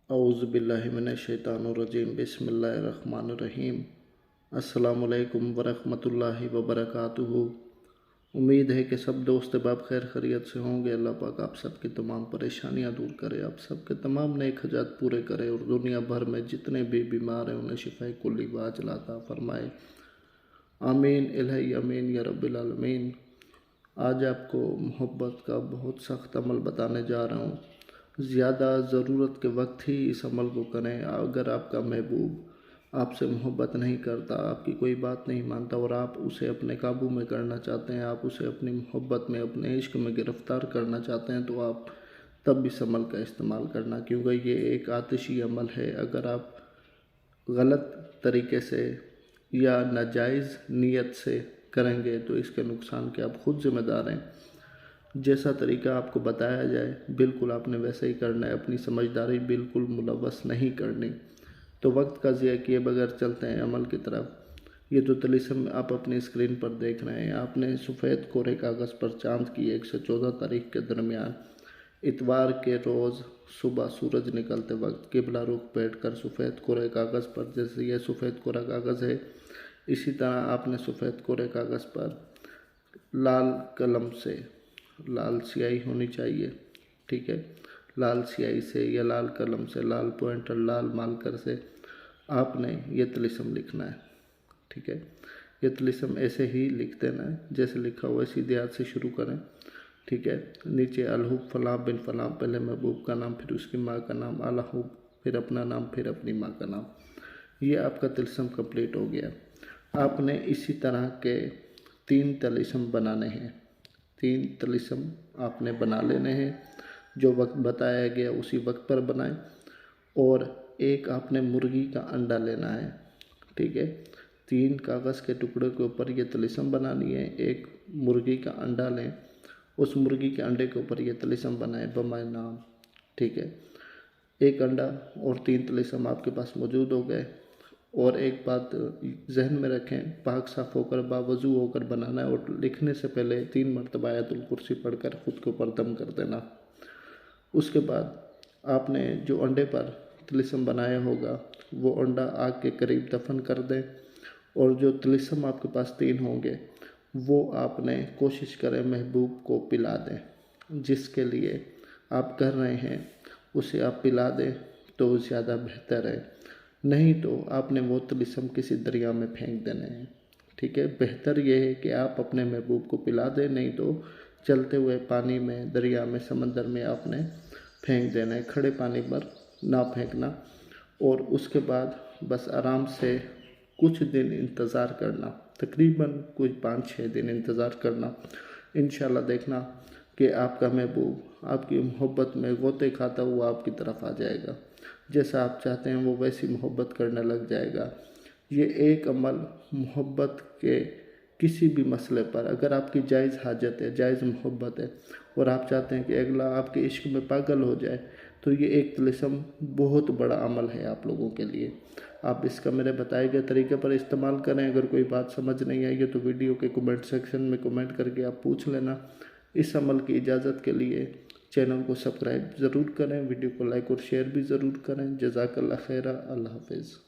औज़ुबिल्लाहिमिनश्शैतानिर्रजीम बिस्मिल्लाहिर्रहमानिर्रहीम। अस्सलामु अलैकुम वरहमतुल्लाहि वबरकातुहू। उम्मीद है कि सब दोस्त बाब खैर खैरियत से होंगे। अल्लाह पाक आप सबकी तमाम परेशानियां दूर करे, आप सबके तमाम नेक हजात पूरे करे और दुनिया भर में जितने भी बीमार हैं उन्हें शिफाए कुल्ली वाजिल अता फरमाए। आमीन इलाही आमीन या रब्बिल आलमीन। आज आपको मोहब्बत का बहुत सख्त अमल बताने जा रहा हूँ। ज़्यादा ज़रूरत के वक्त ही इस अमल को करें। अगर आपका महबूब आपसे मोहब्बत नहीं करता, आपकी कोई बात नहीं मानता और आप उसे अपने काबू में करना चाहते हैं, आप उसे अपनी मोहब्बत में, अपने इश्क में गिरफ़्तार करना चाहते हैं, तो आप तब इस अमल का इस्तेमाल करना, क्योंकि ये एक आतिशी अमल है। अगर आप गलत तरीके से या नाजायज़ नीयत से करेंगे तो इसके नुकसान के आप ख़ुद ज़िम्मेदार हैं। जैसा तरीका आपको बताया जाए बिल्कुल आपने वैसे ही करना है, अपनी समझदारी बिल्कुल मुलव्वस नहीं करनी। तो वक्त का ज़िया किए बगैर चलते हैं अमल की तरफ। ये जो तिलिस्म आप अपनी स्क्रीन पर देख रहे हैं, आपने सफ़ेद कोरे कागज़ पर चाँद की 1 से 14 तारीख के दरमियान इतवार के रोज़ सुबह सूरज निकलते वक्त किबला रुख बैठ कर सफ़ेद कोरे कागज़ पर, जैसे ये सफ़ेद कोरा कागज़ है, इसी तरह आपने सफ़ेद कोरे कागज़ पर लाल कलम से, लाल स्याही होनी चाहिए, ठीक है, लाल स्याही से या लाल कलम से, लाल पॉइंटर, लाल मार्कर से आपने ये तिलिस्म लिखना है, ठीक है। ये तिलिस्म ऐसे ही लिख देना है जैसे लिखा हुआ है, सीधे हाथ से शुरू करें, ठीक है। नीचे अलहुब फलां बिन फलां, पहले महबूब का नाम, फिर उसकी माँ का नाम, अलहुब, फिर अपना नाम, फिर अपनी माँ का नाम। ये आपका तिलिस्म कंप्लीट हो गया। आपने इसी तरह के 3 तिलिस्म बनाने हैं। 3 तिलिस्म आपने बना लेने हैं। जो वक्त बताया गया उसी वक्त पर बनाएं। और एक आपने मुर्गी का अंडा लेना है, ठीक है। 3 कागज़ के टुकड़े के ऊपर ये तिलिस्म बनानी है। एक मुर्गी का अंडा लें, उस मुर्गी के अंडे के ऊपर ये तिलिस्म बनाएं बमाए नाम, ठीक है। एक अंडा और 3 तिलिस्म आपके पास मौजूद हो गए। और एक बात जहन में रखें, पाक साफ़ होकर बावज़ू होकर बनाना है और लिखने से पहले 3 मरतबा आयतुल कुर्सी पढ़कर ख़ुद के ऊपर दम कर देना। उसके बाद आपने जो अंडे पर तिलिस्म बनाया होगा वो अंडा आग के करीब दफन कर दें। और जो तिलिस्म आपके पास 3 होंगे वो आपने कोशिश करें महबूब को पिला दें। जिसके लिए आप कर रहे हैं उसे आप पिला दें तो ज़्यादा बेहतर है। नहीं तो आपने वो तिलिस्म किसी दरिया में फेंक देने हैं, ठीक है। बेहतर ये है कि आप अपने महबूब को पिला दें, नहीं तो चलते हुए पानी में, दरिया में, समंदर में आपने फेंक देना है। खड़े पानी पर ना फेंकना। और उसके बाद बस आराम से कुछ दिन इंतज़ार करना, तकरीबन कुछ 5-6 दिन इंतज़ार करना। इंशाल्लाह देखना कि आपका महबूब आपकी मोहब्बत में गोते खाता हुआ आपकी तरफ आ जाएगा। जैसा आप चाहते हैं वो वैसी मोहब्बत करने लग जाएगा। ये एक अमल मोहब्बत के किसी भी मसले पर, अगर आपकी जायज़ हाजत है, जायज़ मोहब्बत है और आप चाहते हैं कि अगला आपके इश्क में पागल हो जाए, तो ये एक तिलिस्म बहुत बड़ा अमल है आप लोगों के लिए। आप इसका मेरे बताए गए तरीके पर इस्तेमाल करें। अगर कोई बात समझ नहीं आई है तो वीडियो के कमेंट सेक्शन में कमेंट करके आप पूछ लेना। इस अमल की इजाज़त के लिए चैनल को सब्सक्राइब ज़रूर करें, वीडियो को लाइक और शेयर भी ज़रूर करें। जज़ाकल्लाह खैरा। अल्लाह हाफ़िज़।